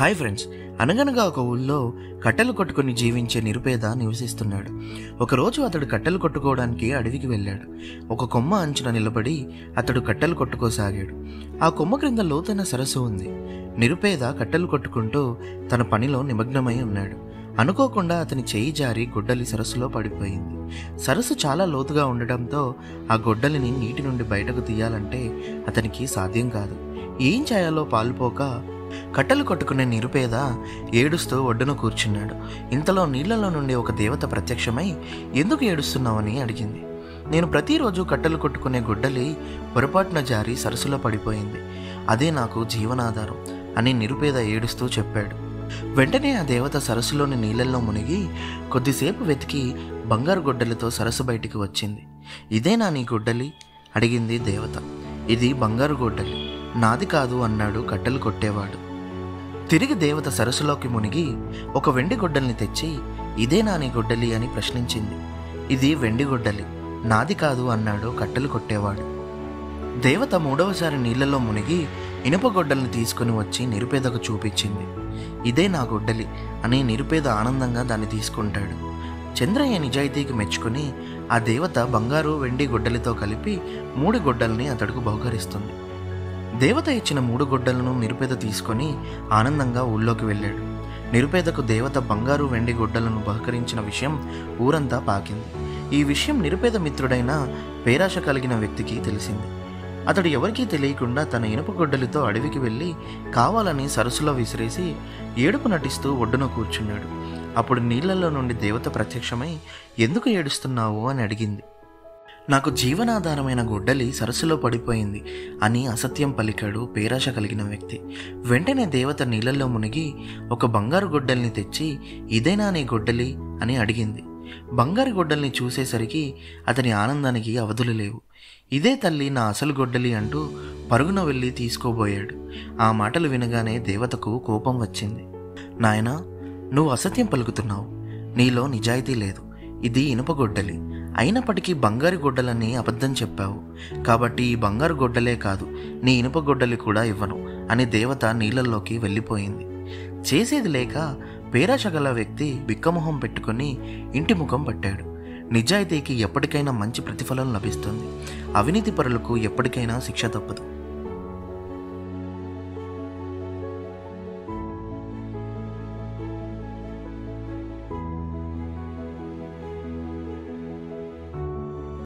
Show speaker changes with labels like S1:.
S1: Hi friends, అనగనగా ఒక ఊళ్ళో కట్టెలు కొట్టుకుని జీవించే నిరుపేద నివసిస్తున్నాడు. ఒకరోజు అతడు కట్టెలు కొట్టుకోవడానికి అడవికి వెళ్ళాడు. ఒక కొమ్మ అంచున నిలబడి అతడు కట్టెలు కొట్టుకోసాగాడు. ఆ కొమ్మ క్రింద లోతైన సరస్సు ఉంది. నిరుపేద కట్టెలు కొట్టుకుంటూ తన పనిలో నిమగ్నమై ఉన్నాడు. అనుకోకుండా అతని చేయి జారి గొడ్డలి సరస్సులో పడిపోయింది. సరస్సు చాలా లోతుగా ఉండటంతో ఆ గొడ్డలిని నీటి నుండి బయటకు తీయాలంటే అతనికి సాధ్యం కాదు. ఏం చేయాలో పాలుపోక కట్టెలు కొట్టుకునే నిరుపేద ఏడుస్తూ ఒడ్డున కూర్చున్నాడు. ఇంతలో నీళ్లలో నుండి ఒక దేవత ప్రత్యక్షమై, ఎందుకు ఏడుస్తున్నావని అడిగింది. నేను ప్రతిరోజు కట్టెలు కొట్టుకునే గొడ్డలి పొరపాటున జారి సరస్సులో పడిపోయింది. అదే నాకు జీవనాధారం అని నిరుపేద ఏడుస్తూ చెప్పాడు. వెంటనే ఆ దేవత సరస్సులోని నీళ్ళల్లో మునిగి కొద్దిసేపు వెతికి బంగారు గొడ్డలితో సరస్సు బయటికి వచ్చింది. ఇదేనా నీ గొడ్డలి? అడిగింది దేవత. ఇది బంగారు గొడ్డలి, నాది కాదు అన్నాడు కట్టెలు కొట్టేవాడు. తిరిగి దేవత సరస్సులోకి మునిగి ఒక వెండి గొడ్డల్ని తెచ్చి, ఇదేనా నీ గొడ్డలి అని ప్రశ్నించింది. ఇది వెండి గొడ్డలి, నాది కాదు అన్నాడు కట్టెలు కొట్టేవాడు. దేవత మూడవసారి నీళ్లలో మునిగి ఇనుప గొడ్డల్ని తీసుకుని వచ్చి నిరుపేదకు చూపించింది. ఇదే నా గొడ్డలి అని నిరుపేద ఆనందంగా దాన్ని తీసుకుంటాడు. చంద్రయ్య నిజాయితీకి మెచ్చుకుని ఆ దేవత బంగారు వెండి గొడ్డలితో కలిపి 3 గొడ్డల్ని అతడుకు బహుకరిస్తుంది. దేవత ఇచ్చిన 3 గొడ్డలను నిరుపేద తీసుకొని ఆనందంగా ఊళ్ళోకి వెళ్ళాడు. నిరుపేదకు దేవత బంగారు వెండి గొడ్డలను బహుకరించిన విషయం ఊరంతా పాకింది. ఈ విషయం నిరుపేద మిత్రుడైన పేరాశ కలిగిన వ్యక్తికి తెలిసింది. అతడు ఎవరికీ తెలియకుండా తన ఇనుప గొడ్డలితో అడవికి వెళ్ళి కావాలని సరస్సులో విసిరేసి ఏడుపు నటిస్తూ ఒడ్డున కూర్చున్నాడు. అప్పుడు నీళ్లలో నుండి దేవత ప్రత్యక్షమై, ఎందుకు ఏడుస్తున్నావు అని అడిగింది. నాకు జీవనాధారమైన గొడ్డలి సరస్సులో పడిపోయింది అని అసత్యం పలికాడు పేరాశ కలిగిన వ్యక్తి. వెంటనే దేవత నీళ్ళల్లో మునిగి ఒక బంగారు గొడ్డల్ని తెచ్చి, ఇదేనా నీ గొడ్డలి అని అడిగింది. బంగారు గొడ్డల్ని చూసేసరికి అతని ఆనందానికి అవధులు లేవు. ఇదే తల్లి నా అసలు గొడ్డలి అంటూ పరుగున వెళ్ళి తీసుకోబోయాడు. ఆ మాటలు వినగానే దేవతకు కోపం వచ్చింది. నాయనా, నువ్వు అసత్యం పలుకుతున్నావు, నీలో నిజాయితీ లేదు. ఇది ఇనుప గొడ్డలి, అయినప్పటికీ బంగారు గొడ్డలని అబద్ధం చెప్పావు. కాబట్టి ఈ బంగారు గొడ్డలే కాదు, నీ ఇనుప గొడ్డలి కూడా ఇవ్వను అని దేవత నీళ్ళల్లోకి వెళ్ళిపోయింది. చేసేది లేక పేరాశ గల వ్యక్తి బిక్కమొహం పెట్టుకుని ఇంటి ముఖం పట్టాడు. నిజాయితీకి ఎప్పటికైనా మంచి ప్రతిఫలం లభిస్తుంది. అవినీతి పరులకు ఎప్పటికైనా శిక్ష తప్పదు.